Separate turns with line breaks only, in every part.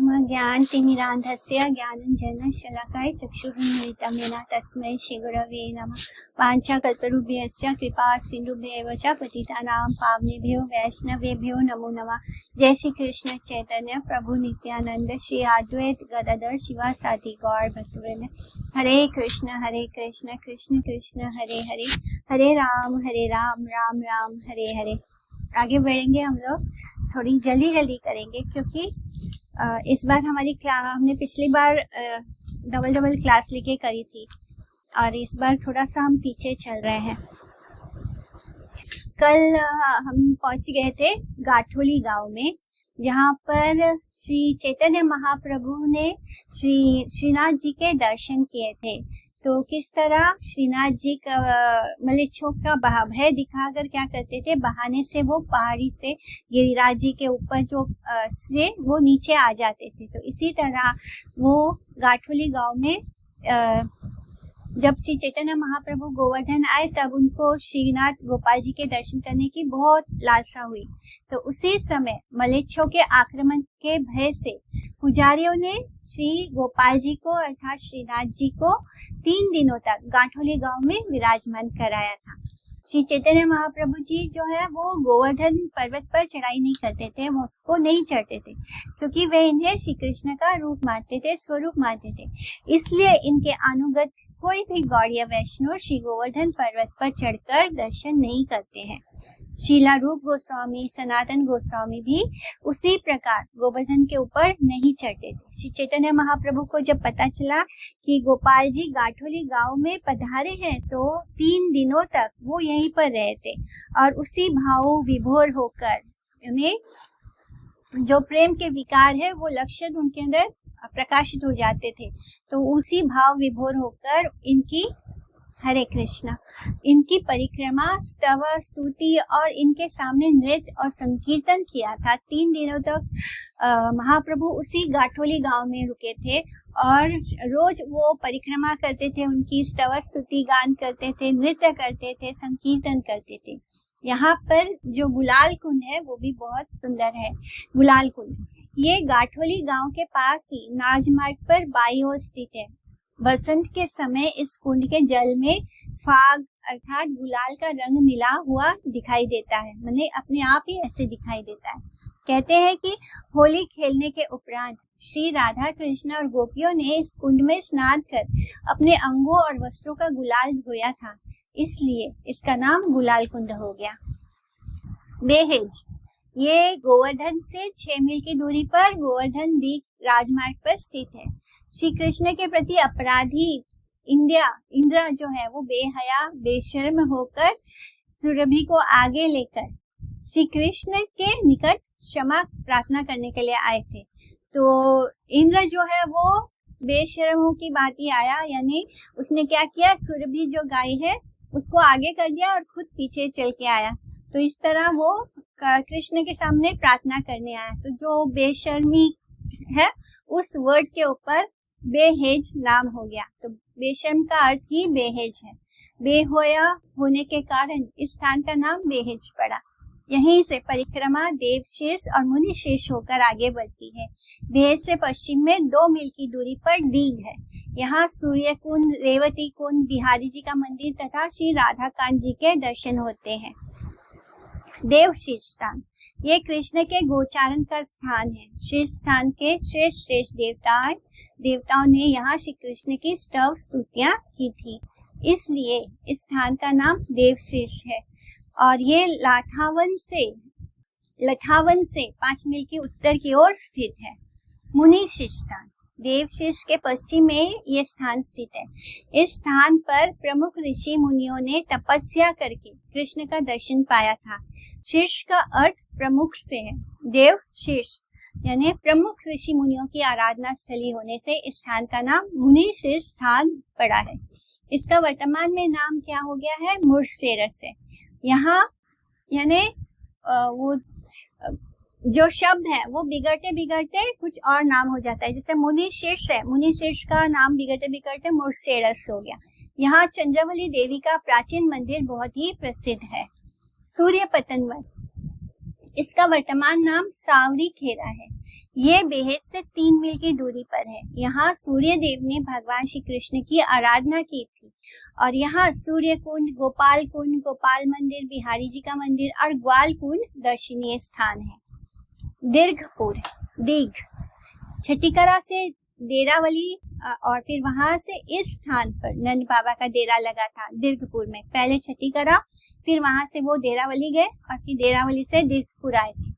ओम ज्ञानतिमिरान्धस्य ज्ञानञ्जनशलाकाय चक्षुरुन्मिलितं येन तस्मै श्रीगुरवे नमः। वाञ्छाकल्पतरुभ्यश्च कृपा सिन्धुभ्यैव च पतितानां पावनेभ्यो वैष्णवेभ्यो नमो नमः। जय श्री कृष्ण चैतन्य प्रभु नित्यानंद श्री अद्वैत गदाधर शिवासादि गौर भक्तवृंद। हरे कृष्ण कृष्ण कृष्ण हरे हरे, हरे राम राम राम हरे हरे। आगे बढ़ेंगे हम लोग, थोड़ी जल्दी करेंगे क्योंकि इस बार हमारी क्लास, हमने पिछली बार डबल क्लास लेके करी थी और इस बार थोड़ा सा हम पीछे चल रहे हैं। कल हम पहुंच गए थे गाठोली गांव में, जहां पर श्री चैतन्य महाप्रभु ने श्रीनाथ जी के दर्शन किए थे। तो किस तरह श्रीनाथ जी का मलेच्छों का भय दिखाकर क्या करते थे, बहाने से वो पहाड़ी से गिरिराज जी के ऊपर जो से वो नीचे आ जाते थे। तो इसी तरह वो गाठोली गांव में जब श्री चैतन्य महाप्रभु गोवर्धन आए तब उनको श्रीनाथ गोपाल जी के दर्शन करने की बहुत लालसा हुई। तो उसी समय मलेच्छों के आक्रमण के भय से पुजारियों ने श्री गोपाल जी को अर्थात श्रीनाथ जी को 3 दिनों तक गाठोली गांव में विराजमान कराया था। श्री चैतन्य महाप्रभु जी जो है वो गोवर्धन पर्वत पर चढ़ाई नहीं करते थे, वो उसको नहीं चढ़ते थे क्योंकि वे इन्हें श्री कृष्ण का रूप मानते थे, स्वरूप मानते थे। इसलिए इनके अनुगत कोई भी गौड़ीय वैष्णव श्री गोवर्धन पर्वत पर चढ़कर दर्शन नहीं करते हैं। शीला रूप गोस्वामी, सनातन गोस्वामी भी उसी प्रकार गोवर्धन के ऊपर नहीं चढ़ते थे। श्री चैतन्य महाप्रभु को जब पता चला कि गोपाल जी गाठोली गांव में पधारे हैं तो 3 दिनों तक वो यहीं पर रहे थे और उसी भाव विभोर होकर उन्हें जो प्रेम के विकार है वो लक्षण उनके अंदर प्रकाशित हो जाते थे। तो उसी भाव विभोर होकर इनकी हरे कृष्णा इनकी परिक्रमा, स्तव, स्तुति और इनके सामने नृत्य और संकीर्तन किया था। 3 दिनों तक महाप्रभु उसी गाठोली गांव में रुके थे और रोज वो परिक्रमा करते थे, उनकी स्तव स्तुति गान करते थे, नृत्य करते थे, संकीर्तन करते थे। यहाँ पर जो गुलाल कुंड है वो भी बहुत सुंदर है। गुलाल कुंड ये गाठोली गांव के पास ही राजमार्ग पर बाईं ओर स्थित है। बसंत के समय इस कुंड के जल में फाग अर्थात गुलाल का रंग मिला हुआ दिखाई देता है, माने अपने आप ही ऐसे दिखाई देता है। कहते हैं कि होली खेलने के उपरांत श्री राधा कृष्ण और गोपियों ने इस कुंड में स्नान कर अपने अंगों और वस्त्रों का गुलाल धोया था, इसलिए इसका नाम गुलाल कुंड हो गया। बेहेज ये गोवर्धन से 6 मील की दूरी पर गोवर्धन दीप राजमार्ग पर स्थित है। श्री कृष्ण के प्रति अपराधी इंद्र जो है वो बेहया बेशर्म होकर सुरभि को आगे लेकर श्री कृष्ण के निकट क्षमा प्रार्थना करने के लिए आए थे। तो इंद्र जो है वो बेशर्मों की बात ही आया, यानी उसने क्या किया, सुरभि जो गाय है उसको आगे कर दिया और खुद पीछे चल के आया। तो इस तरह वो कृष्ण के सामने प्रार्थना करने आया। तो जो बेशर्मी है उस वर्ड के ऊपर बेहेज नाम हो गया। तो बेशर्म का अर्थ ही बेहेज है। बेहोया होने के कारण इस स्थान का नाम बेहेज पड़ा। यहीं से परिक्रमा देवशीर्ष और मुनिशीर्ष होकर आगे बढ़ती है। बेहेज से पश्चिम में 2 मील की दूरी पर डीग है। यहाँ सूर्य कुंड, रेवती कुंड, बिहारी जी का मंदिर तथा श्री राधा कांत जी के दर्शन होते हैं। देवशीर्ष स्थान ये कृष्ण के गोचारण का स्थान है। शीर्ष स्थान के श्रेष्ठ देवताओं ने यहाँ श्री कृष्ण की स्तव स्तुतियां की थी, इसलिए इस स्थान का नाम देवशीर्ष है। और ये लठावन से 5 मील की उत्तर की ओर स्थित है। मुनिशीर्ष स्थान देवशीर्ष के पश्चिम में ये स्थान स्थित है। इस स्थान पर प्रमुख ऋषि मुनियों ने तपस्या करके कृष्ण का दर्शन पाया था। शीर्ष का अर्थ प्रमुख से है। देव शीर्ष यानी प्रमुख ऋषि मुनियों की आराधना स्थली होने से इस स्थान का नाम मुनि शीर्ष स्थान पड़ा है। इसका वर्तमान में नाम क्या हो गया है, मुर्शेरस है। यहाँ यानी वो जो शब्द है वो बिगड़ते बिगड़ते कुछ और नाम हो जाता है। जैसे मुनि शीर्ष है, मुनि शीर्ष का नाम बिगड़ते बिगड़ते मुर्शेरस हो गया। यहाँ चंद्रवली देवी का प्राचीन मंदिर बहुत ही प्रसिद्ध है। सूर्य पतन वन इसका वर्तमान नाम सावरी खेरा है। ये बेहद से 3 मील की दूरी पर है। यहाँ सूर्य देव ने भगवान श्री कृष्ण की आराधना की थी और यहाँ सूर्य कुंड, गोपाल कुंड, गोपाल मंदिर, बिहारी जी का मंदिर और ग्वाल कुंड दर्शनीय स्थान है। दीर्घपुर, दीघ, छठीकरा से डेरावली और फिर वहां से इस स्थान पर नंद बाबा का डेरा लगा था दीर्घपुर में। पहले छठीकरा, फिर वहां से वो डेरावली गए और फिर डेरावली से दीर्घपुर आए थे।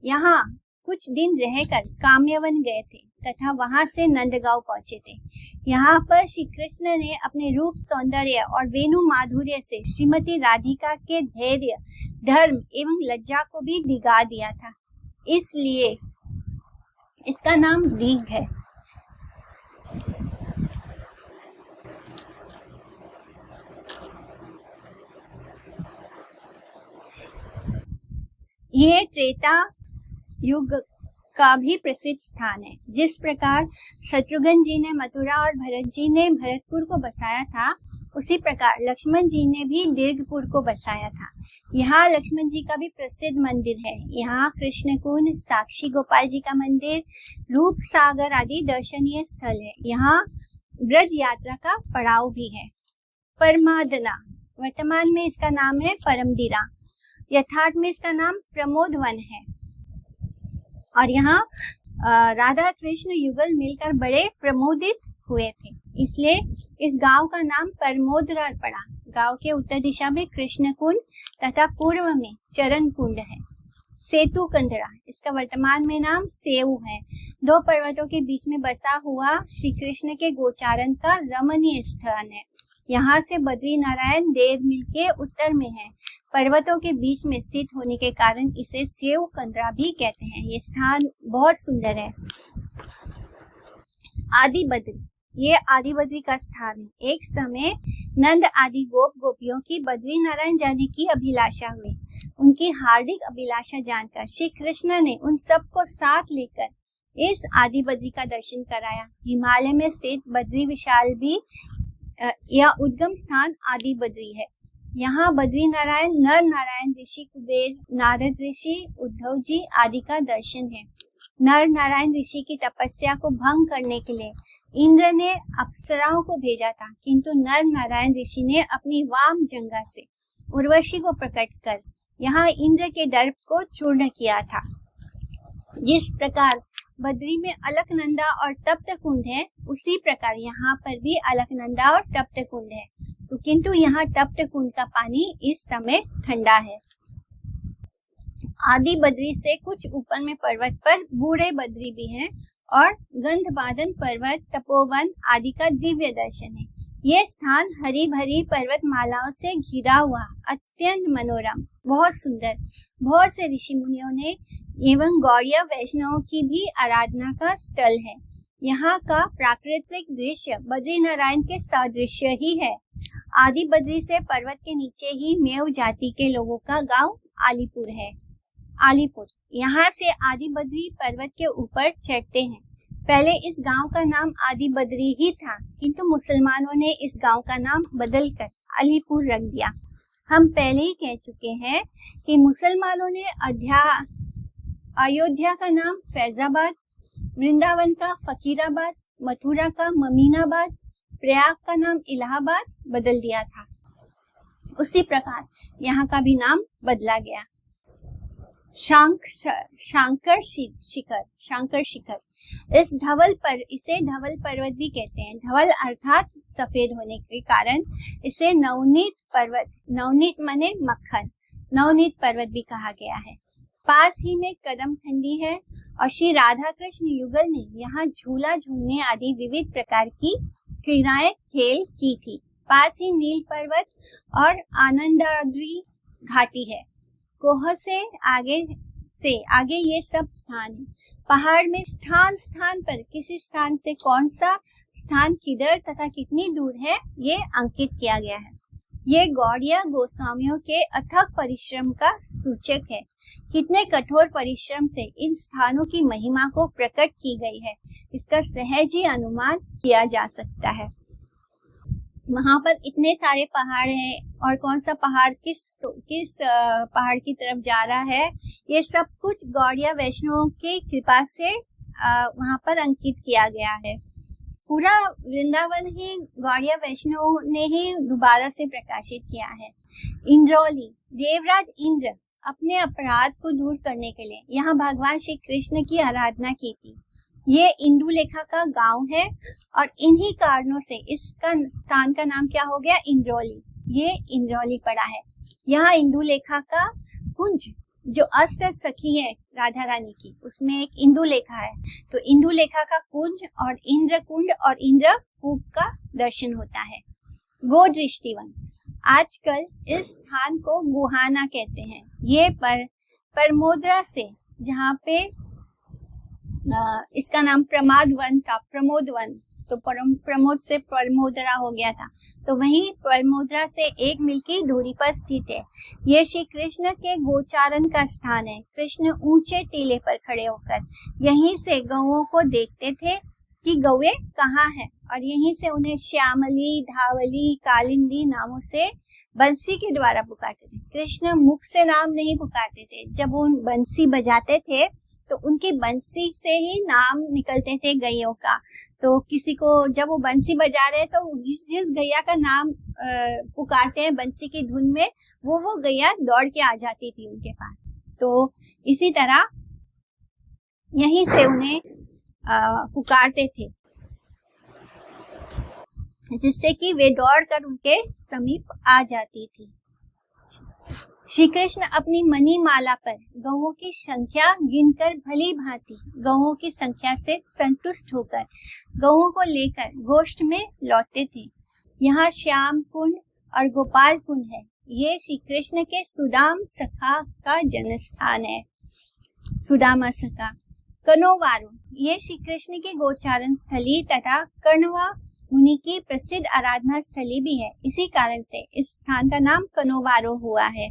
यहाँ कुछ दिन रहकर काम्यवन गए थे तथा वहां से नंदगांव पहुंचे थे। यहाँ पर श्री कृष्ण ने अपने रूप, सौंदर्य और वेणु माधुर्य से श्रीमती राधिका के धैर्य, धर्म एवं लज्जा को भी डिगा दिया था, इसलिए इसका नाम दीघ है। यह त्रेता युग का भी प्रसिद्ध स्थान है। जिस प्रकार शत्रुघ्न जी ने मथुरा और भरत जी ने भरतपुर को बसाया था, उसी प्रकार लक्ष्मण जी ने भी दीर्घपुर को बसाया था। यहाँ लक्ष्मण जी का भी प्रसिद्ध मंदिर है। यहाँ कृष्ण कुंड, साक्षी गोपाल जी का मंदिर, रूप सागर आदि दर्शनीय स्थल है। यहाँ ब्रज यात्रा का पड़ाव भी है। परमादना, वर्तमान में इसका नाम है परमदीरा, यथार्थ में इसका नाम प्रमोद वन है। और यहाँ राधा कृष्ण युगल मिलकर बड़े प्रमोदित हुए थे, इसलिए इस गांव का नाम परमोदरा पड़ा। गांव के उत्तर दिशा में कृष्ण कुंड तथा पूर्व में चरण कुंड है। सेतु कंदरा, इसका वर्तमान में नाम सेऊ है। 2 पर्वतों के बीच में बसा हुआ श्री कृष्ण के गोचारण का रमणीय स्थान है। यहाँ से बद्री नारायण 1.5 मील के उत्तर में है। पर्वतों के बीच में स्थित होने के कारण इसे सेव कंदरा भी कहते हैं। ये स्थान बहुत सुंदर है। आदि बद्री, ये आदि बद्री का स्थान है। एक समय नंद आदि गोप गोपियों की बद्री नारायण जाने की अभिलाषा हुई। उनकी हार्दिक अभिलाषा जानकर श्री कृष्ण ने उन सबको साथ लेकर इस आदि बद्री का दर्शन कराया। हिमालय में स्थित बद्री विशाल भी या उद्गम स्थान आदि बद्री है। यहाँ बद्री नारायण, नर नारायण, ऋषि कुबेर, नारद ऋषि, उद्धव जी आदि का दर्शन है। नर नारायण ऋषि की तपस्या को भंग करने के लिए इंद्र ने अप्सराओं को भेजा था, किंतु नर नारायण ऋषि ने अपनी वाम जंगा से उर्वशी को प्रकट कर यहाँ इंद्र के दर्प को चूर्ण किया था। जिस प्रकार बद्री में अलकनंदा और तप्त कुंड है, उसी प्रकार यहाँ पर भी अलकनंदा और तप्त कुंड है। तो किंतु यहाँ तप्त कुंड का पानी इस समय ठंडा है। आदि बद्री से कुछ ऊपर में पर्वत पर बूढ़े बद्री भी हैं और गंधबादन पर्वत, तपोवन आदि का दिव्य दर्शन है। ये स्थान हरी भरी पर्वत मालाओं से घिरा हुआ, अत्यंत मनोरम, बहुत सुंदर, बहुत से ऋषि मुनियों ने एवं गौड़िया वैष्णवों की भी आराधना का स्थल है। यहाँ का प्राकृतिक दृश्य बद्री नारायण के सदृश्य ही है। आदि बद्री से पर्वत के नीचे ही मेव जाति के लोगों का गांव आलीपुर है। आलीपुर, यहाँ से आदि बद्री पर्वत के ऊपर चढ़ते हैं। पहले इस गांव का नाम आदि बद्री ही था, किंतु मुसलमानों ने इस गांव का नाम बदलकर अलीपुर रख दिया। हम पहले ही कह चुके हैं कि मुसलमानों ने अयोध्या का नाम फैजाबाद, वृंदावन का फकीराबाद, मथुरा का ममीनाबाद, प्रयाग का नाम इलाहाबाद बदल दिया था। उसी प्रकार यहाँ का भी नाम बदला गया। शांकर शिखर, इस धवल पर इसे धवल पर्वत भी कहते हैं। धवल अर्थात सफेद होने के कारण इसे नवनीत पर्वत, नवनीत माने मक्खन, नवनीत पर्वत भी कहा गया है। पास ही में कदम खंडी है और श्री राधा कृष्ण युगल ने यहाँ झूला झूलने आदि विविध प्रकार की क्रीड़ाएं खेल की थी। पास ही नील पर्वत और आनंदाद्री घाटी है। कोह से आगे ये सब स्थान है। पहाड़ में स्थान स्थान पर किसी स्थान से कौन सा स्थान किधर तथा कितनी दूर है, ये अंकित किया गया है। ये गौड़िया गोस्वामियों के अथक परिश्रम का सूचक है। कितने कठोर परिश्रम से इन स्थानों की महिमा को प्रकट की गई है, इसका सहज ही अनुमान किया जा सकता है। वहां पर इतने सारे पहाड़ हैं और कौन सा पहाड़ किस पहाड़ की तरफ जा रहा है, ये सब कुछ गौड़िया वैष्णव की कृपा से वहां पर अंकित किया गया है। पूरा वृंदावन ही गौड़िया वैष्णव ने ही दोबारा से प्रकाशित किया है। इंद्रौली, देवराज इंद्र अपने अपराध को दूर करने के लिए यहाँ भगवान श्री कृष्ण की आराधना की थी। ये इंदुलेखा का गांव है और इन्हीं कारणों से इसका स्थान का नाम क्या हो गया, इंद्रौली। ये इंद्रौली पड़ा है। यहाँ इंदुलेखा का कुंज, जो अष्ट सखी है राधा रानी की, उसमें एक इंदुलेखा है, तो इंदुलेखा का कुंज और इंद्र कुंड और इंद्र कूप का दर्शन होता है। गो दृष्टिवन, आजकल इस स्थान को गुहाना कहते हैं। ये परमोदरा से, जहाँ पे इसका नाम प्रमाद वन था, प्रमोद वन, तो प्रमोद से परमोदरा हो गया था, तो वहीं परमोदरा से 1 मील की दूरी पर स्थित है। ये श्री कृष्ण के गोचारण का स्थान है। कृष्ण ऊंचे टीले पर खड़े होकर यहीं से गौओं को देखते थे कि गौएं कहाँ हैं, और यहीं से उन्हें श्यामली, धावली, कालिंदी नामों से बंसी के द्वारा पुकारते थे। कृष्ण मुख से नाम नहीं पुकारते थे। जब वो बंसी बजाते थे तो उनकी बंसी से ही नाम निकलते थे गैयों का। तो किसी को जब वो बंसी बजा रहे तो जिस गैया का नाम पुकारते हैं बंसी की धुन में, वो गैया दौड़ के आ जाती थी उनके पास। तो इसी तरह यहीं से उन्हें पुकारते थे, जिससे कि वे दौड़कर उनके समीप आ जाती थी। श्री कृष्ण अपनी मणि माला पर गौओं की संख्या गिनकर भली भांति गौओं की संख्या से संतुष्ट होकर गौओं को लेकर गोष्ठ में लौटते थे। यहाँ श्याम कुंड और गोपाल कुंड है। ये श्री कृष्ण के सुदाम सखा का जन्म स्थान है। सुदामा सखा। कनोवारू, ये श्री कृष्ण की गोचारण स्थली तथा कण्वा मुनि की प्रसिद्ध आराधना स्थली भी है। इसी कारण से इस स्थान का नाम कनोवारो हुआ है,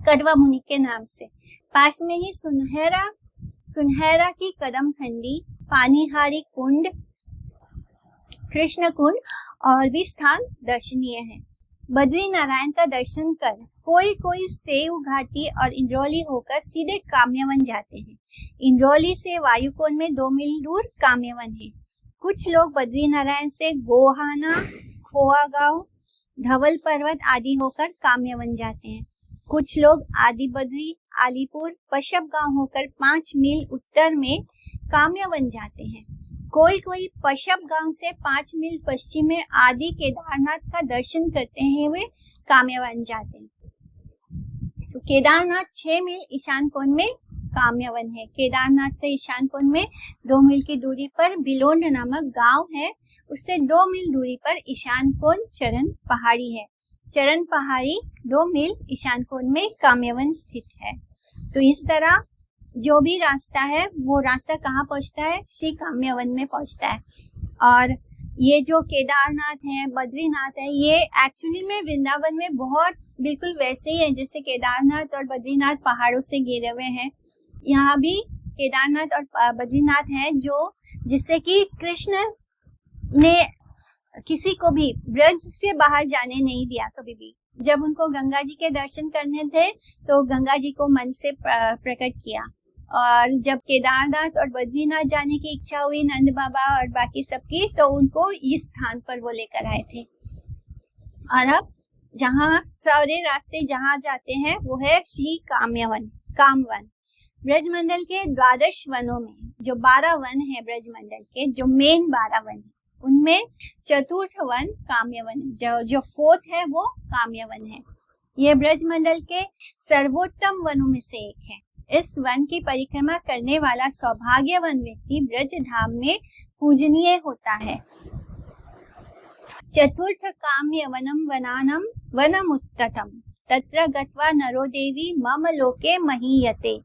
कड़वा मुनि के नाम से। पास में ही सुनहरा की कदम खंडी, पानीहारी कुंड, कृष्ण कुंड और भी स्थान दर्शनीय है। बद्री नारायण का दर्शन कर कोई सेव घाटी और इंद्रौली होकर सीधे काम्यवन जाते हैं। इंद्रौली से वायुकोण में 2 मील दूर काम्यवन है। कुछ लोग बद्री नारायण से गोहाना, खोआ गांव, धवल पर्वत आदि होकर काम्यवन जाते हैं। कुछ लोग आदि बद्री, आलीपुर, पशप गांव होकर 5 मील उत्तर में काम्यवन जाते हैं। कोई पशप गांव से 5 मील पश्चिम में आदि केदारनाथ का दर्शन करते हुए काम्यवन जाते हैं। तो केदारनाथ 6 मील ईशान कोण में काम्यवन है। केदारनाथ से ईशान कोण में 2 मील की दूरी पर बिलोंड नामक गांव है। उससे 2 मील दूरी पर ईशान कोण चरण पहाड़ी है। चरण पहाड़ी 2 मील ईशान कोण में काम्यवन स्थित है। तो इस तरह जो भी रास्ता है वो रास्ता कहाँ पहुँचता है, श्री काम्यवन में पहुँचता है। और ये जो केदारनाथ है, बद्रीनाथ है, ये एक्चुअली में वृंदावन में बहुत बिल्कुल वैसे ही है जैसे केदारनाथ और बद्रीनाथ पहाड़ों से घिरे हुए हैं। यहाँ भी केदारनाथ और बद्रीनाथ है जो जिससे कि कृष्ण ने किसी को भी ब्रज से बाहर जाने नहीं दिया कभी भी। जब उनको गंगा जी के दर्शन करने थे तो गंगा जी को मन से प्रकट किया, और जब केदारनाथ और बद्रीनाथ जाने की इच्छा हुई नंद बाबा और बाकी सबकी, तो उनको इस स्थान पर वो लेकर आए थे। और अब जहाँ सारे रास्ते जहाँ जाते हैं वो है श्री कामवन। ब्रजमंडल के 12 वनों में जो 12 वन है ब्रजमंडल के, जो मेन 12 वन है, उनमें चतुर्थ वन काम्यवन है। जो 4th है वो काम्यवन है। ये ब्रजमंडल के सर्वोत्तम वनों में से एक है। इस वन की परिक्रमा करने वाला सौभाग्यवान व्यक्ति ब्रज धाम में पूजनीय होता है। चतुर्थ काम्य वनम वनानम वनम उत्ततम तत्र गत्वा नरो देवी मम लोके महीयते।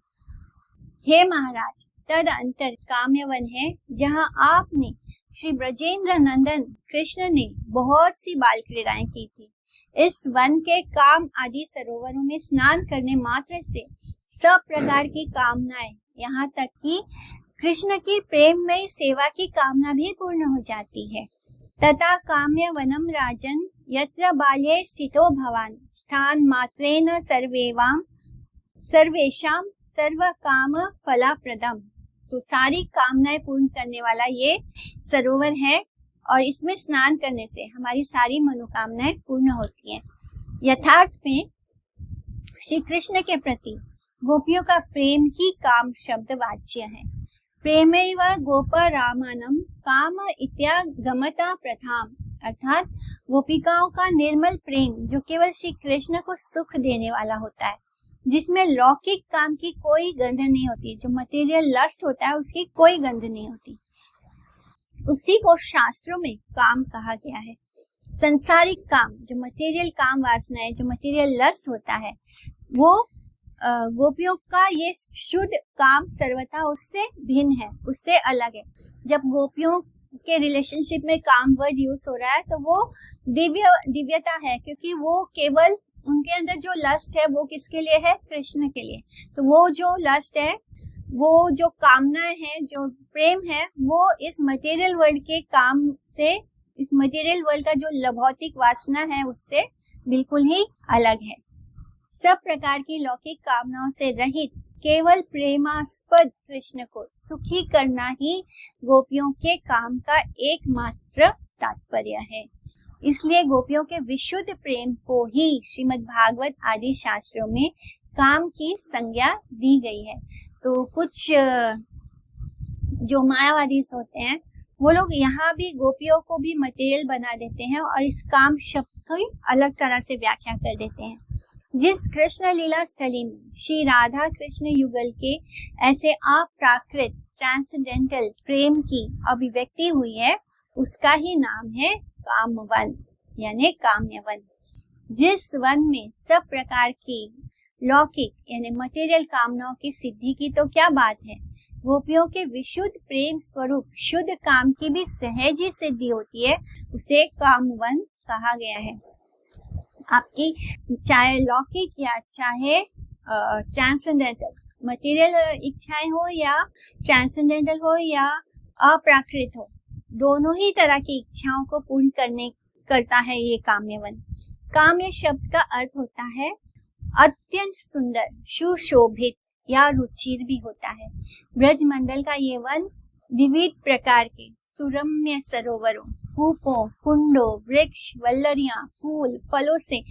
हे महाराज, तद अंतर काम्यवन है जहाँ आपने श्री ब्रजेंद्र नंदन कृष्ण ने बहुत सी बाल क्रीड़ाएं की थी। इस वन के काम आदि सरोवरों में स्नान करने मात्र से सब प्रकार की कामनाएं, यहाँ तक कि कृष्ण की प्रेम में सेवा की कामना भी पूर्ण हो जाती है। तथा काम्य वनम राजन यत्र बाल्ये स्थितो भवान स्थान मात्रेण सर्वेषाम सर्व काम फलाप्रदम। तो सारी कामनाएं पूर्ण करने वाला ये सरोवर है और इसमें स्नान करने से हमारी सारी मनोकामनाएं पूर्ण होती हैं। यथार्थ में श्री कृष्ण के प्रति गोपियों का प्रेम ही काम शब्द वाच्य है। प्रेमैव गोपरामानम काम इत्यागमता प्रथाम, अर्थात गोपिकाओं का निर्मल प्रेम जो केवल श्री कृष्ण को सुख देने वाला होता है, जिसमें लौकिक काम की कोई गंध नहीं होती, जो मटेरियल लस्ट होता है उसकी कोई गंध नहीं होती, उसी को शास्त्रों में काम कहा गया है। संसारिक काम, जो मटेरियल काम वासना है, जो मटेरियल लस्ट होता है, वो गोपियों का ये शुद्ध काम सर्वथा उससे भिन्न है, उससे अलग है। जब गोपियों के रिलेशनशिप में काम वर्ड यूज हो रहा है तो वो दिव्यता है, क्योंकि वो केवल उनके अंदर जो लस्ट है वो किसके लिए है? कृष्ण के लिए। तो वो जो लस्ट है, वो जो कामनाएं है, जो प्रेम है, वो इस मटेरियल वर्ल्ड के काम से, इस मटेरियल वर्ल्ड का जो भौतिक वासना है उससे बिल्कुल ही अलग है। सब प्रकार की लौकिक कामनाओं से रहित केवल प्रेमास्पद कृष्ण को सुखी करना ही गोपियों के काम का एकमात्र तात्पर्य है। इसलिए गोपियों के विशुद्ध प्रेम को ही श्रीमद् भागवत आदि शास्त्रों में काम की संज्ञा दी गई है। तो कुछ जो मायावादी होते हैं वो लोग यहाँ भी गोपियों को भी मटेरियल बना देते हैं और इस काम शब्द की अलग तरह से व्याख्या कर देते हैं। जिस कृष्ण लीला स्थली में श्री राधा कृष्ण युगल के ऐसे अप्राकृत ट्रांसेंडेंटल प्रेम की अभिव्यक्ति हुई है, उसका ही नाम है कामवन, यानी काम्यवन। जिस वन में सब प्रकार की लौकिक यानी मटेरियल कामनाओं की सिद्धि की तो क्या बात है, गोपियों के विशुद्ध प्रेम स्वरूप शुद्ध काम की भी सहज ही सिद्धि होती है, उसे कामवन कहा गया है। आपकी चाहे लौकिक या चाहे ट्रांसेंडेंटल मटेरियल इच्छाएं हो या ट्रांसेंडेंटल हो या अप्राकृत हो, दोनों ही तरह की इच्छाओं को पूर्ण करता है ये काम्यवन। काम्य शब्द का अर्थ होता है अत्यंत सुंदर, सुशोभित या रुचिर भी होता है। ब्रज मंडल का ये वन विविध प्रकार के सुरम्य सरोवरों, कूपों, कुंडों, वृक्ष, वल्लरियां, फूल, फलों से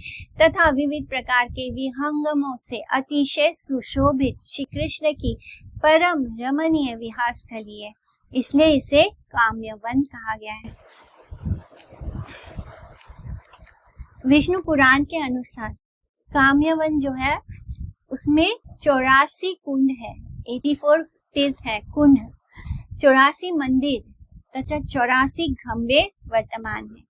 तथा विविध प्रकार के विहंगमों से अतिशय सुशोभित श्री कृष्ण की परम रमणीय विहार स्थली है, इसलिए इसे काम्यवन कहा गया है। विष्णु पुराण के अनुसार काम्यवन जो है उसमें 84 कुंड है, 84 तीर्थ है, कुंड, 84 मंदिर तथा 84 खंबे वर्तमान है।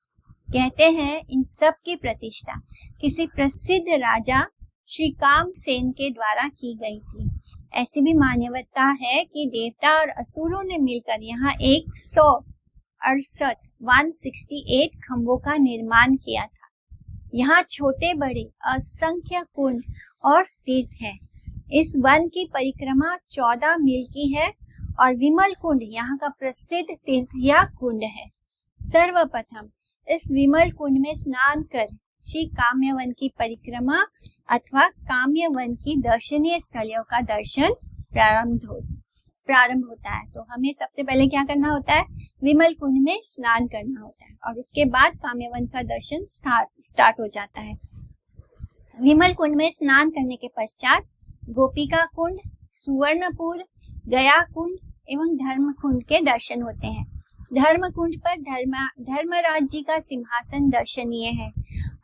कहते हैं इन सब की प्रतिष्ठा किसी प्रसिद्ध राजा श्री कामसेन के द्वारा की गई थी। ऐसी भी मान्यता है कि देवता और असुरों ने मिलकर यहाँ 168 खंबों का निर्माण किया था। यहाँ छोटे बड़े असंख्य कुंड और तीर्थ है। इस वन की परिक्रमा 14 मील की है और विमल कुंड यहाँ का प्रसिद्ध तीर्थ या कुंड है। सर्वप्रथम इस विमल कुंड में स्नान कर श्री काम्यवन की परिक्रमा अथवा काम्यवन की दर्शनीय स्थलों का दर्शन प्रारंभ होता है। तो हमें सबसे पहले क्या करना होता है? विमल कुंड में स्नान करना होता है और उसके बाद काम्यवन का दर्शन स्टार्ट हो जाता है। विमल कुंड में स्नान करने के पश्चात गोपिका कुंड, सुवर्णपुर, गया कुंड एवं धर्म कुंड के दर्शन होते हैं। धर्म कुंड पर धर्मराज जी का सिंहासन दर्शनीय है।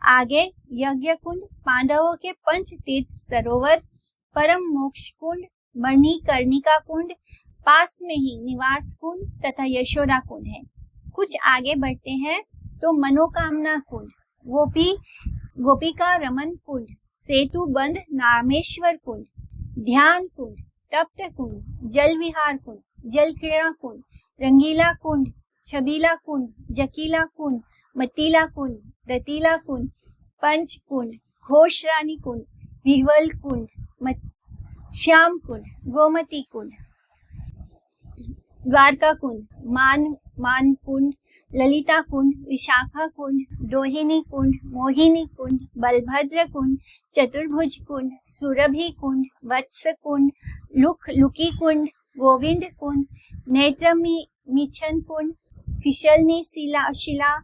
आगे यज्ञ कुंड, पांडवों के पंच तीर्थ सरोवर, परम मोक्ष कुंड, मणिकर्णिका कुंड, पास में ही निवास कुंड तथा यशोदा कुंड है। कुछ आगे बढ़ते हैं तो मनोकामना कुंड, गोपिका रमन कुंड, सेतु बंध नामेश्वर कुंड, ध्यान कुंड, तप्त कुंड, जल विहार कुंड, जल क्रीड़ा कुंड, रंगीला कुंड, छबीला कुंड, जकीला कुंड, मतीला कुंड, दतीला कुंड, पंच कुंड, घोष रानी कुंड, विवल कुंड, श्याम कुंड, गोमती कुंड, द्वारका कुंड, मान कुंड, ललिता कुंड, विशाखा कुंड, रोहिणी कुंड, मोहिनी कुंड, बलभद्र कुंड, चतुर्भुज कुंड, सुरभि कुंड, वत्स कुंड, लुकी कुंड, गोविंद कुंड, नेत्र मिछन कुंड, फिसलनी शिला,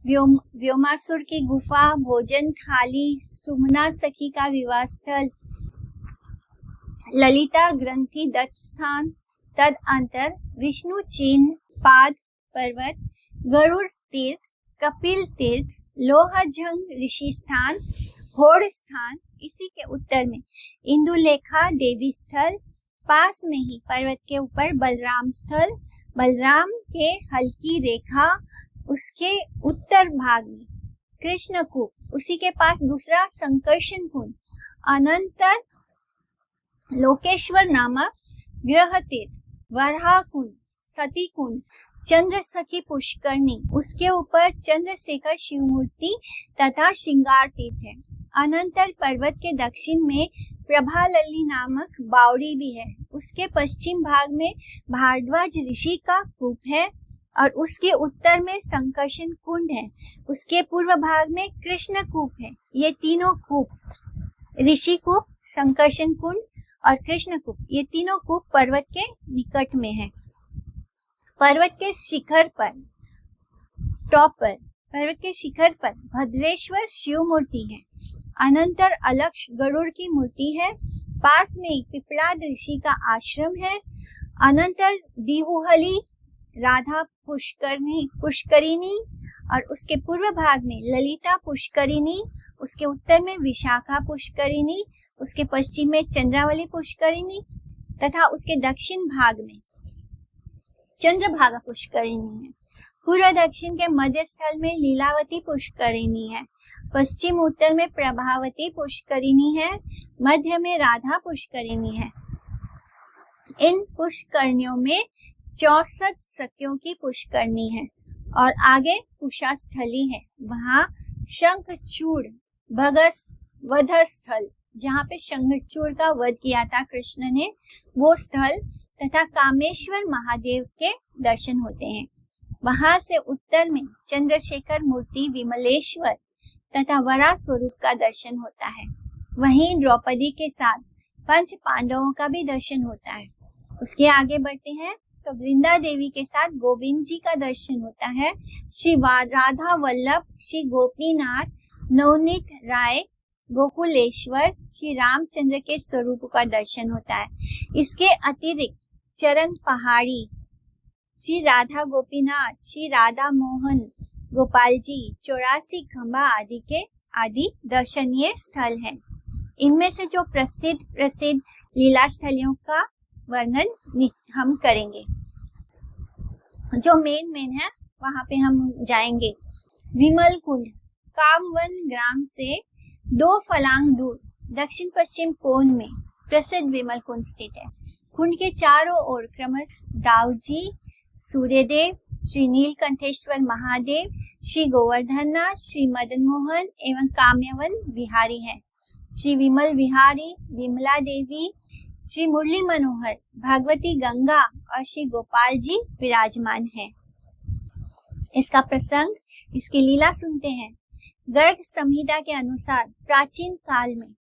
व्योमासुर की गुफा, भोजन थाली, सुमना सखी का विवाह स्थल, ललिता ग्रंथि दत्त स्थान, तद अंतर विष्णु चिन्ह, पाद पर्वत, गरुड़ तीर्थ, कपिल तीर्थ, लोहजंग ऋषि स्थान, होड़ स्थान। इसी के उत्तर में इंदुलेखा देवी स्थल, पास में ही पर्वत के ऊपर बलराम स्थल, बलराम के हल्की रेखा, उसके उत्तर भाग में कृष्ण कूप, उसी के पास दूसरा संकर्षण कुंड, अनंतर लोकेश्वर नामक ग्रह तीर्थ, वराह कुंड, सती कुंड, चंद्र सखी पुष्करणी, उसके ऊपर चंद्रशेखर शिव मूर्ति तथा श्रृंगार तीर्थ है। अनंतर पर्वत के दक्षिण में प्रभालली नामक बावड़ी भी है। उसके पश्चिम भाग में भारद्वाज ऋषि का कूप है और उसके उत्तर में संकर्षण कुंड है। उसके पूर्व भाग में कृष्ण कूप है। ये तीनों कूप, ऋषि कूप, संकर्षण कुंड और कृष्ण कूप, ये तीनों कूप पर्वत के निकट में है। पर्वत के शिखर पर, टॉप पर, पर्वत के शिखर पर भद्रेश्वर शिव मूर्ति है। अनंतर अलक्ष गरुड़ की मूर्ति है। पास में ही पिपलाद ऋषि का आश्रम है। अनंतर दीहुहली राधा पुष्करिणी और उसके पूर्व भाग में ललिता पुष्करिणी, उसके उत्तर में विशाखा पुष्करिणी, उसके पश्चिम में चंद्रावली पुष्करिणी तथा उसके दक्षिण भाग में चंद्रभागा पुष्करिणी है। पूर्व दक्षिण के मध्य स्थल में लीलावती पुष्करिणी है। पश्चिम उत्तर में प्रभावती पुष्करिणी है। मध्य में राधा पुष्करिणी है। इन पुष्करणियों में 64 सखियों की पुष्करणी है और आगे कुशा स्थली है। वहाँ शंखचूड़ वध स्थल, जहाँ पे शंखचूड़ का वध किया था कृष्ण ने, वो स्थल तथा कामेश्वर महादेव के दर्शन होते हैं। वहां से उत्तर में चंद्रशेखर मूर्ति विमलेश्वर तथा वरा स्वरूप का दर्शन होता है। वहीं द्रौपदी के साथ पंच पांडवों का भी दर्शन होता है। उसके आगे बढ़ते हैं तो वृंदा देवी के साथ गोविंद जी का दर्शन होता है। श्री राधा वल्लभ, श्री गोपीनाथ, नवनीत राय, गोकुलेश्वर, श्री रामचंद्र के स्वरूप का दर्शन होता है। इसके अतिरिक्त चरण पहाड़ी, श्री राधा गोपीनाथ, श्री राधा मोहन गोपाल जी, 84 खंबा आदि दर्शनीय स्थल हैं। इनमें से जो प्रसिद्ध लीला स्थलियों का वर्णन हम करेंगे। जो मेन है वहां पे हम जाएंगे। विमल कुंड कामवन ग्राम से 2 फलांग दूर दक्षिण पश्चिम कोण में प्रसिद्ध विमल कुंड स्थित है। कुंड के चारों ओर क्रमशः दाऊजी, सूर्यदेव, श्री नीलकंठेश्वर महादेव, श्री गोवर्धननाथ, श्री मदन मोहन एवं काम्यवन विहारी है। श्री विमल विहारी, विमला देवी, श्री मुरली मनोहर, भागवती गंगा और श्री गोपाल जी विराजमान है। इसका प्रसंग, इसकी लीला सुनते हैं। गर्ग संहिता के अनुसार प्राचीन काल में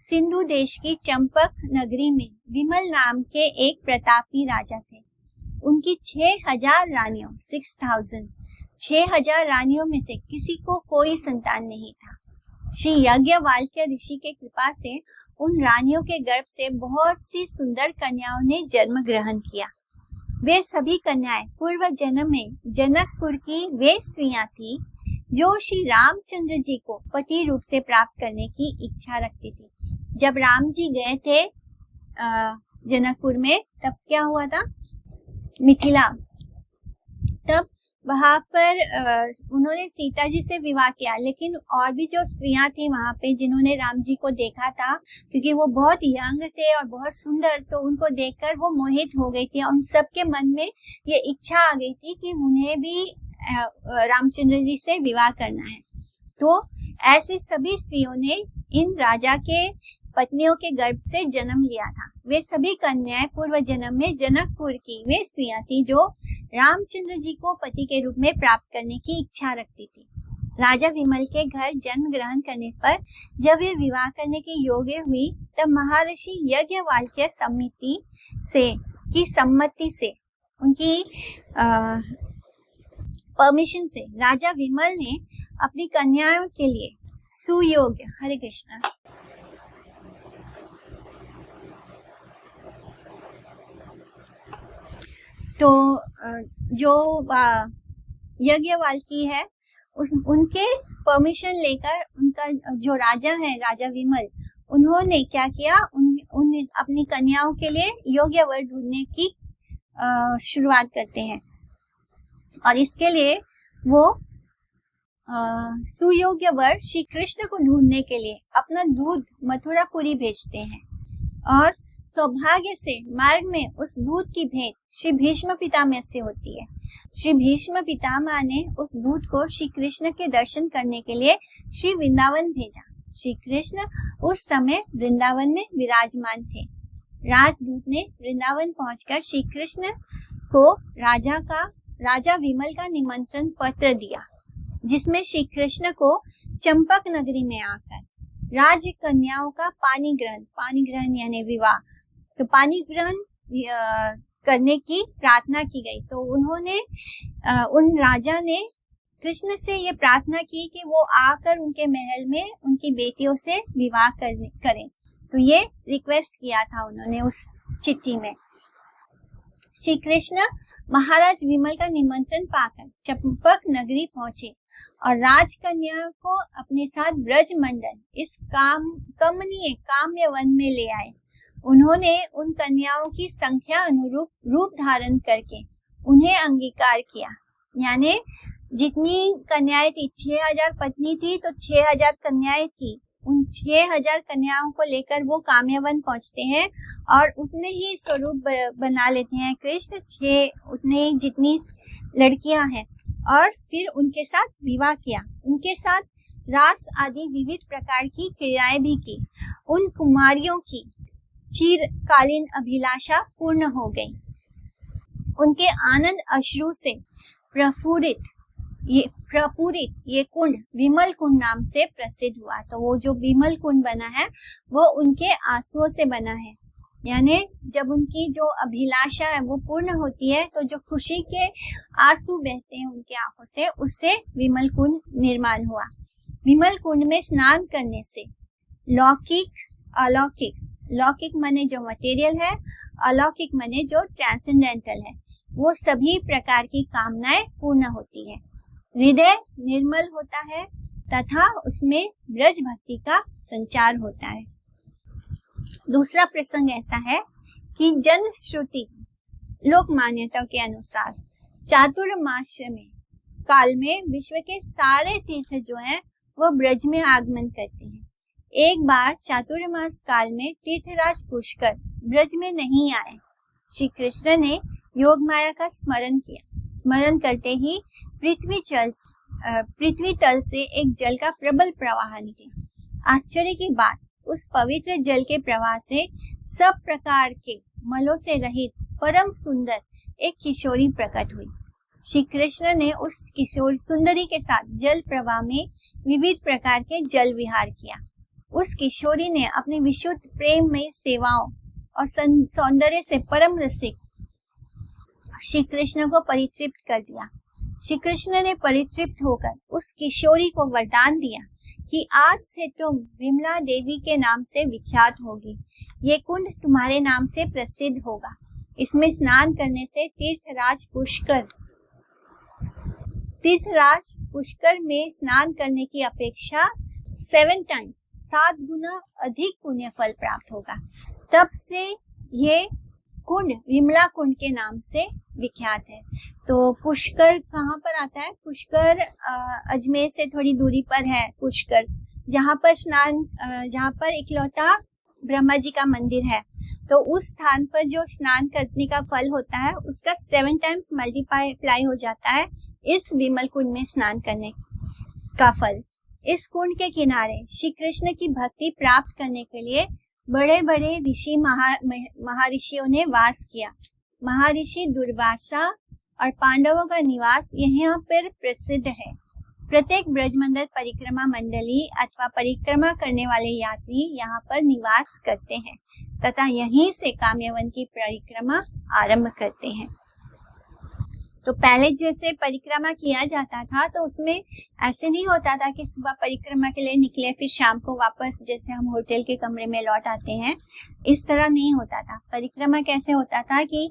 सिंधु देश की चंपक नगरी में विमल नाम के एक प्रतापी राजा थे। उनकी 6000 रानियों 6000 रानियों में से किसी को कोई संतान नहीं था। श्री याज्ञवल्क्य ऋषि के कृपा से उन रानियों के गर्भ से बहुत सी सुंदर कन्याओं ने जन्म ग्रहण किया। वे सभी कन्याएं पूर्व जन्म में जनकपुर की वे स्त्रियां थी जो श्री रामचंद्र जी को पति रूप से प्राप्त करने की इच्छा रखती थी। जब राम जी गए थे जनकपुर में, तब क्या हुआ था, मिथिला, तब वहां पर उन्होंने सीता जी से विवाह किया। लेकिन और भी जो स्त्रियां थी वहां पे जिन्होंने राम जी को देखा था, क्योंकि वो बहुत यंग थे और बहुत सुंदर, तो उनको देखकर वो मोहित हो गई थी। उन सबके मन में ये इच्छा आ गई थी कि उन्हें भी रामचंद्र जी से विवाह करना है। तो ऐसे सभी स्त्रियों ने इन राजा के पत्नियों के गर्भ से जन्म लिया था। वे सभी कन्याएं पूर्व जन्म में जनकपुर की वे स्त्रियां थी जो रामचंद्र जी को पति के रूप में प्राप्त करने की इच्छा रखती थी। राजा विमल के घर जन्म ग्रहण करने पर जब वे विवाह करने के योग्य हुई तब महर्षि याज्ञवल्क्य की सम्मति से उनकी परमिशन से राजा विमल ने अपनी कन्याओं के लिए सुयोग्य, हरे कृष्णा, तो जो याज्ञवल्क्य है उनके परमिशन लेकर उनका जो राजा है, राजा विमल, उन्होंने क्या किया, उन अपनी कन्याओं के लिए योग्य वर ढूंढने की शुरुआत करते हैं और इसके लिए वो सुयोग्य वर श्री कृष्ण को ढूंढने के लिए अपना दूध मथुरापुरी भेजते हैं और सौभाग्य से मार्ग में उस दूध की भेंट श्री भीष्म पितामह से होती है। श्री भीष्म पितामह ने उस दूध को श्री कृष्ण के दर्शन करने के लिए श्री वृंदावन भेजा। श्री कृष्ण उस समय वृंदावन में विराजमान थे। राजदूत ने वृंदावन पहुंचकर श्री कृष्ण को राजा विमल का निमंत्रण पत्र दिया, जिसमें श्री कृष्ण को चंपक नगरी में आकर राज कन्याओं का पानी ग्रहण यानी विवाह, तो पानी ग्रहण करने की प्रार्थना की गई। तो उन्होंने उन राजा ने कृष्ण से ये प्रार्थना की कि वो आकर उनके महल में उनकी बेटियों से विवाह करें। तो ये रिक्वेस्ट किया था उन्होंने उस चिट्ठी में। श्री कृष्ण महाराज विमल का निमंत्रण पाकर चंपक नगरी पहुंचे और राजकन्या को अपने साथ ब्रज मंडल इस कमनीय काम्य वन में ले आए। उन्होंने उन कन्याओं की संख्या अनुरूप रूप धारण करके उन्हें अंगीकार किया, यानी जितनी कन्याएं थी, 6000 पत्नी थी तो 6000 कन्याएं थी। उन 6000 कन्याओं को लेकर वो काम्यवन पहुंचते हैं और उतने ही स्वरूप बना लेते हैं कृष्ण, उतने जितनी लड़कियां हैं, और फिर उनके साथ विवाह किया। उनके साथ रास आदि विविध प्रकार की क्रियाएं भी की। उन कुमारियों की चिरकालीन अभिलाषा पूर्ण हो गई। उनके आनंद अश्रु से प्रपूरित ये कुंड विमल कुंड नाम से प्रसिद्ध हुआ। तो वो जो विमल कुंड बना है वो उनके आंसुओं से बना है, यानी जब उनकी जो अभिलाषा है वो पूर्ण होती है तो जो खुशी के आंसू बहते हैं उनके आंखों से, उससे विमल कुंड निर्माण हुआ। विमल कुंड में स्नान करने से लौकिक माने जो मटेरियल है, अलौकिक माने जो ट्रांसेंडेंटल है, वो सभी प्रकार की कामनाएं पूर्ण होती है। हृदय निर्मल होता है तथा उसमें ब्रज भक्ति का संचार होता है। दूसरा प्रसंग ऐसा है कि जन श्रुति लोक मान्यता के अनुसार चातुर्मास में काल में विश्व के सारे तीर्थ जो हैं वो ब्रज में आगमन करते हैं। एक बार चातुर्मास काल में तीर्थराज पुष्कर ब्रज में नहीं आए। श्री कृष्ण ने योग माया का स्मरण किया। स्मरण करते ही पृथ्वी तल से एक जल का प्रबल प्रवाह निकला। आश्चर्य की बात, उस पवित्र जल के प्रवाह से सब प्रकार के मलों से रहित परम सुंदर एक किशोरी प्रकट हुई। श्री कृष्ण ने उस किशोर सुंदरी के साथ जल प्रवाह में विविध प्रकार के जल विहार किया। उस किशोरी ने अपनी विशुद्ध प्रेम में सेवाओं और सौंदर्य से परम रसिक श्री कृष्ण को परितृप्त कर दिया। श्री कृष्ण ने परितृप्त होकर उस किशोरी को वरदान दिया कि आज से तुम विमला देवी के नाम से विख्यात होगी। ये कुंड तुम्हारे नाम से प्रसिद्ध होगा। इसमें स्नान करने से तीर्थराज पुष्कर में स्नान करने की अपेक्षा 7 गुना अधिक पुण्य फल प्राप्त होगा। तब से ये कुंड विमला कुंड के नाम से विख्यात है। तो पुष्कर कहाँ पर आता है? पुष्कर अजमेर से थोड़ी दूरी पर है। पुष्कर जहाँ पर इकलौता ब्रह्मा जी का मंदिर है, तो उस स्थान पर जो स्नान करने का फल होता है उसका 7 टाइम्स मल्टीप्लाई हो जाता है इस विमल कुंड में स्नान करने का फल। इस कुंड के किनारे श्री कृष्ण की भक्ति प्राप्त करने के लिए बड़े बड़े ऋषि महर्षियों ने वास किया। महर्षि दुर्वासा और पांडवों का निवास यहाँ पर प्रसिद्ध है। प्रत्येक ब्रजमंडल परिक्रमा मंडली अथवा परिक्रमा करने वाले यात्री यहाँ पर निवास करते हैं तथा यहीं से काम्यवन की परिक्रमा आरंभ करते हैं। तो पहले जैसे परिक्रमा किया जाता था तो उसमें ऐसे नहीं होता था कि सुबह परिक्रमा के लिए निकले फिर शाम को वापस जैसे हम होटल के कमरे में लौट आते हैं, इस तरह नहीं होता था। परिक्रमा कैसे होता था कि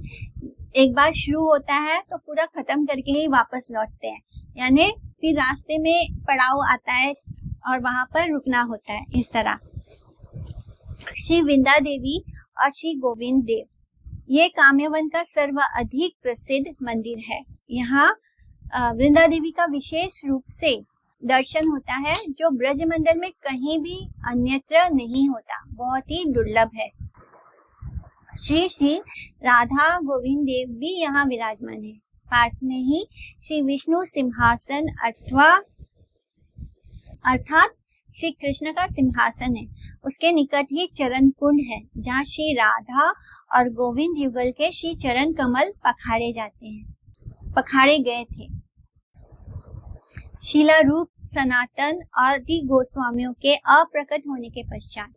एक बार शुरू होता है तो पूरा खत्म करके ही वापस लौटते हैं, यानी फिर रास्ते में पड़ाव आता है और वहां पर रुकना होता है। इस तरह श्री विंदा देवी और श्री गोविंद देव, ये काम्यवन का सर्वाधिक प्रसिद्ध मंदिर है। यहाँ वृंदा देवी का विशेष रूप से दर्शन होता है जो ब्रजमंडल में कहीं भी अन्यत्र नहीं होता, बहुत ही दुर्लभ है। श्री श्री राधा गोविंद देव भी यहाँ विराजमान है। पास में ही श्री विष्णु सिंहासन अर्थात श्री कृष्ण का सिंहासन है। उसके निकट ही चरण कुंड है जहाँ श्री राधा और गोविंद युगल के श्री चरण कमल पखाड़े गए थे। शीला रूप सनातन आदि गोस्वामियों के अप्रकट होने के पश्चात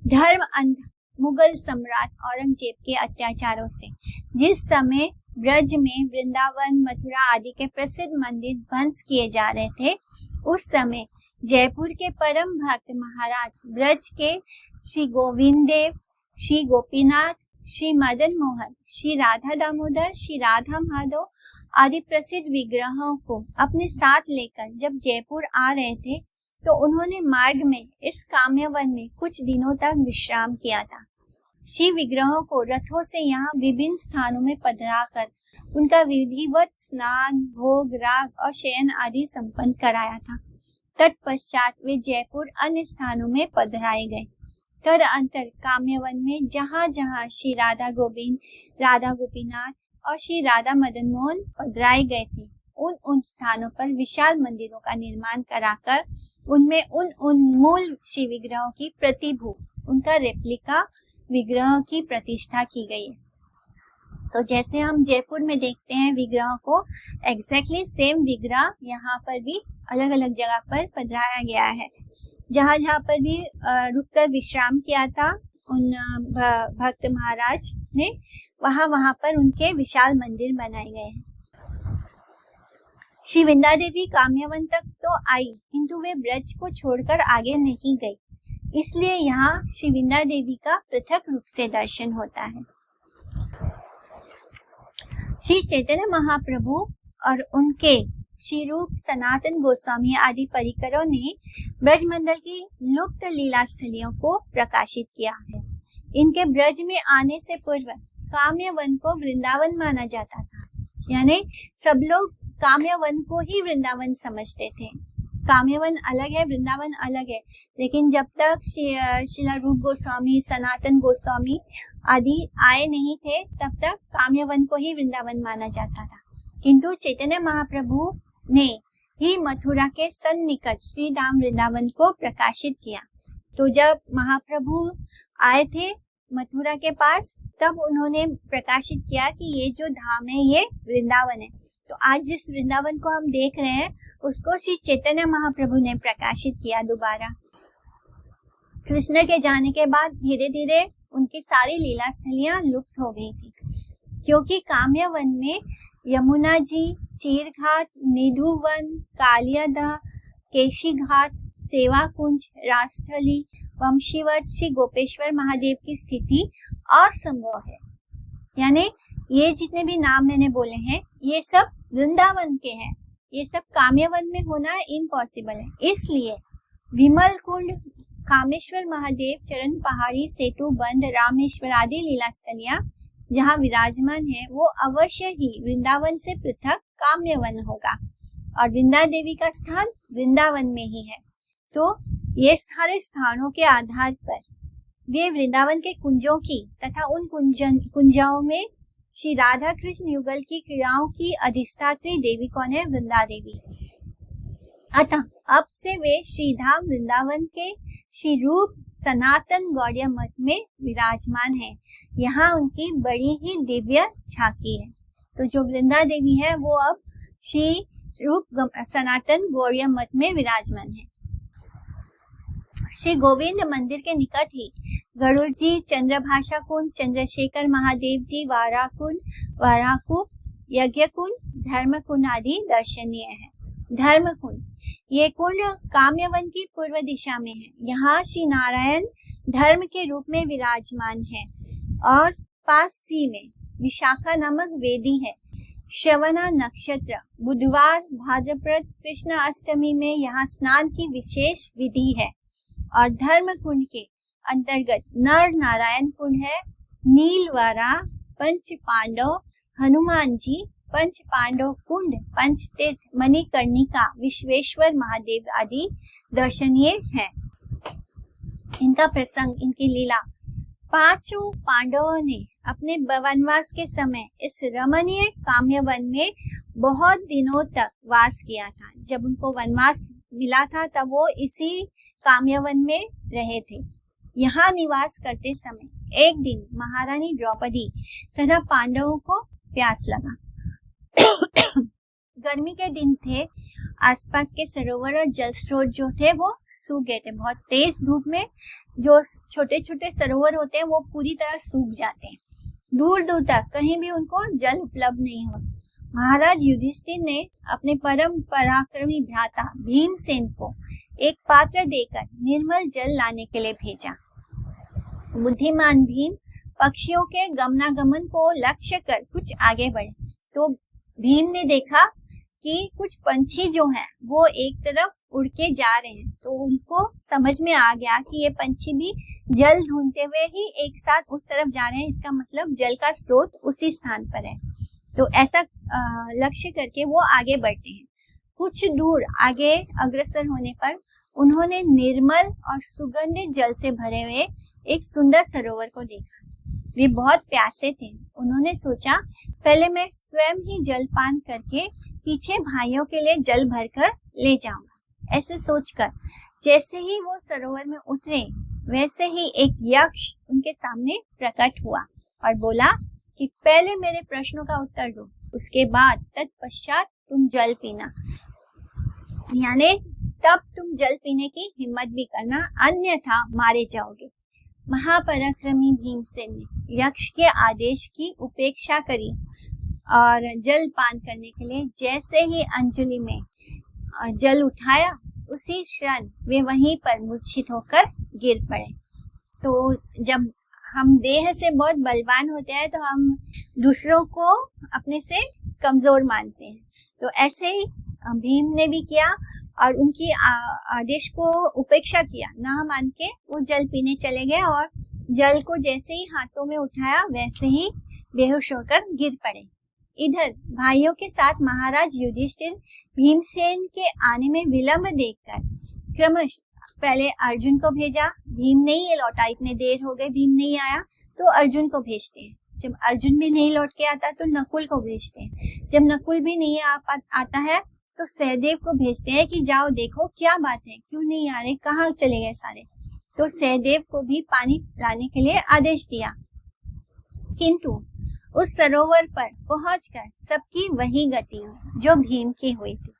धर्म अंध मुगल सम्राट औरंगजेब के अत्याचारों से जिस समय ब्रज में वृंदावन मथुरा आदि के प्रसिद्ध मंदिर ध्वंस किए जा रहे थे, उस समय जयपुर के परम भक्त महाराज ब्रज के श्री गोविंद देव, श्री गोपीनाथ, श्री मदन मोहन, श्री राधा दामोदर, श्री राधा माधव आदि प्रसिद्ध विग्रहों को अपने साथ लेकर जब जयपुर आ रहे थे तो उन्होंने मार्ग में इस काम्यवन में कुछ दिनों तक विश्राम किया था। श्री विग्रहों को रथों से यहाँ विभिन्न स्थानों में पधराकर उनका विधिवत स्नान, भोग, राग और शयन आदि संपन्न कराया था। तत्पश्चात वे जयपुर अन्य स्थानों में पधराए गए। तदअंतर काम्यवन में जहाँ जहाँ श्री राधा गोविंद, राधा गोपीनाथ और श्री राधा मदन मोहन पधराए गए थे, उन स्थानों पर विशाल मंदिरों का निर्माण कराकर उनमें उन मूल शिव विग्रहों की प्रतिभू, उनका रेप्लिका विग्रह की प्रतिष्ठा की गई है। तो जैसे हम जयपुर में देखते हैं विग्रहों को, एग्जैक्टली सेम विग्रह यहाँ पर भी अलग अलग जगह पर पधराया गया है। जहाँ जहाँ पर भी रुककर विश्राम किया था उन भक्त महाराज ने, वहाँ पर उनके विशाल मंदिर बनाए गए हैं। श्री विंदा देवी काम्यवन तक तो आई, किंतु वे ब्रज को छोड़कर आगे नहीं गई, इसलिए यहाँ श्री विंदा देवी का पृथक रूप से दर्शन होता है। श्री चैतन्य महाप्रभु और उनके श्री रूप सनातन गोस्वामी आदि परिकरों ने ब्रजमंडल की लुप्त लीला स्थलियों को प्रकाशित किया है। इनके ब्रज में आने से पूर्व काम्यवन को वृंदावन माना जाता था, यानी सब लोग काम्यवन को ही वृंदावन समझते थे। काम्यवन अलग है, वृंदावन अलग है, लेकिन जब तक श्रीला रूप गोस्वामी, सनातन गोस्वामी आदि आए नहीं थे तब तक काम्यवन को ही वृंदावन माना जाता था। किंतु चैतन्य महाप्रभु ने ही मथुरा के सन्निकट श्री धाम वृंदावन को प्रकाशित किया। तो जब महाप्रभु आए थे मथुरा के पास, तब उन्होंने प्रकाशित किया कि ये जो धाम है ये वृंदावन है। तो आज जिस वृंदावन को हम देख रहे हैं उसको श्री चैतन्य महाप्रभु ने प्रकाशित किया दोबारा। कृष्ण के जाने के बाद धीरे धीरे उनकी सारी लीला स्थलियां लुप्त हो गई थी, क्योंकि काम्यवन में यमुना जी, चीर घाट, निधुवन, कालियादह, केशी घाट, सेवा कुंज, राजस्थली, वंशीवत, श्री गोपेश्वर महादेव की स्थिति असंभव है। यानी ये जितने भी नाम मैंने बोले हैं ये सब वृंदावन के हैं, ये सब काम्यवन में होना इम्पॉसिबल है। इसलिए विमल कुंड, कामेश्वर महादेव, चरण पहाड़ी, सेतु बंद, रामेश्वर आदि लीला स्थलियां जहाँ विराजमान है वो अवश्य ही वृंदावन से पृथक काम्यवन होगा और वृंदा देवी का स्थान वृंदावन में ही है। तो ये सारे स्थानों के आधार पर वे वृंदावन के कुंजों की तथा उन कुंजाओं में श्री राधा कृष्ण युगल की क्रियाओं की अधिष्ठात्री देवी कौन है? वृंदा देवी। अतः अब से वे श्रीधाम वृंदावन के श्री रूप सनातन गौड़िया मठ में विराजमान है। यहाँ उनकी बड़ी ही दिव्य झांकी है। तो जो वृंदा देवी है वो अब श्री रूप सनातन गौड़िया मठ में विराजमान है। श्री गोविंद मंदिर के निकट ही गरुड़ जी, चंद्रभाषा कुंड, चंद्रशेखर महादेव जी, वाराकुंड, यज्ञ कुंड, धर्म कुंड आदि दर्शनीय है। धर्म कुंड, ये कुंड काम्यवन की पूर्व दिशा में है। यहाँ श्री नारायण धर्म के रूप में विराजमान है और पास ही में विशाखा नामक वेदी है। श्रवणा नक्षत्र बुधवार भाद्रपद कृष्ण अष्टमी में यहाँ स्नान की विशेष विधि है। और धर्म कुंड के अंतर्गत नर नारायण कुंड है। नीलवारा, पंच पांडव, हनुमान जी, पंच पांडव कुंड, पंचतीर्थ, मणिकर्णिका, विश्वेश्वर महादेव आदि दर्शनीय है। इनका प्रसंग, इनकी लीला, पांचों पांडवों ने अपने वनवास के समय इस रमणीय काम्य वन में बहुत दिनों तक वास किया था। जब उनको वनवास मिला था तब वो इसी काम्य वन में रहे थे। यहाँ निवास करते समय एक दिन महारानी द्रौपदी तथा पांडवों को प्यास लगा। गर्मी के दिन थे, आसपास के सरोवर और जल स्रोत जो थे वो सूख गए थे। बहुत तेज धूप में जो छोटे छोटे सरोवर होते हैं वो पूरी तरह सूख जाते हैं। दूर दूर तक कहीं भी उनको जल उपलब्ध नहीं हुआ। महाराज युधिष्ठिर ने अपने परम पराक्रमी भ्राता भीमसेन को एक पात्र देकर निर्मल जल लाने के लिए भेजा। बुद्धिमान भीम पक्षियों के गमनागमन को लक्ष्य कर कुछ आगे बढ़े तो भीम ने देखा कि कुछ पंछी जो हैं वो एक तरफ उड़ के जा रहे हैं। तो उनको समझ में आ गया कि ये पंछी भी जल ढूंढते हुए ही एक साथ उस तरफ जा रहे हैं। इसका मतलब जल का स्रोत उसी स्थान पर है। तो ऐसा लक्ष्य करके वो आगे बढ़ते हैं। कुछ दूर आगे अग्रसर होने पर उन्होंने निर्मल और सुगंधित जल से भरे हुए एक सुंदर सरोवर को देखा। वे बहुत प्यासे थे। उन्होंने सोचा पहले मैं स्वयं ही जलपान करके पीछे भाइयों के लिए जल भरकर ले जाऊंगा। ऐसे सोचकर जैसे ही वो सरोवर में उतरे वैसे ही एक यक्ष उनके सामने प्रकट हुआ और बोला कि पहले मेरे प्रश्नों का उत्तर दो, उसके बाद तत्पश्चात तुम जल पीना। यानी तब तुम जल पीने की हिम्मत भी करना, अन्यथा मारे जाओगे। महापराक्रमी भीमसेन ने यक्ष के आदेश की उपेक्षा करी और जल पान करने के लिए जैसे ही अंजलि में जल उठाया उसी क्षण वे वहीं पर मूर्छित होकर गिर पड़े। तो जब हम देह से बहुत बलवान होते हैं तो हम दूसरों को अपने से कमजोर मानते हैं। तो ऐसे ही भीम ने भी किया और उनकी आदेश को उपेक्षा किया, ना मान के वो जल पीने चले गए और जल को जैसे ही हाथों में उठाया वैसे ही बेहोश होकर गिर पड़े। इधर भाइयों के साथ महाराज युधिष्ठिर भीमसेन के आने में विलंब देखकर क्रमश पहले अर्जुन को भेजा। भीम नहीं लौटा, इतने देर हो गए, भीम नहीं आया तो अर्जुन को भेजते हैं। जब अर्जुन भी नहीं लौट के आता तो नकुल को भेजते हैं। जब नकुल भी नहीं आता है तो सहदेव को भेजते हैं कि जाओ देखो क्या बात है, क्यों नहीं आ रहे, कहाँ चले गए सारे। तो सहदेव को भी पानी लाने के लिए आदेश दिया। किंतु उस सरोवर पर पहुंचकर सबकी वही गति हुई जो भीम की हुई थी।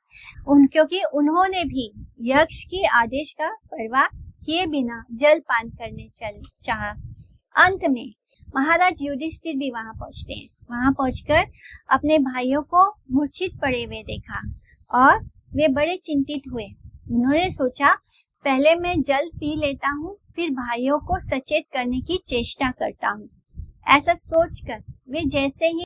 क्योंकि उन्होंने भी यक्ष के आदेश का परवाह किए बिना जल पान करने चाहा। अंत में महाराज युधिष्ठिर भी वहां पहुंचते हैं। वहां पहुंचकर अपने भाइयों को मूर्छित पड़े हुए देखा और वे बड़े चिंतित हुए। उन्होंने सोचा पहले मैं जल पी लेता हूँ, फिर भाइयों को सचेत करने की चेष्टा करता हूँ। ऐसा सोचकर वे जैसे ही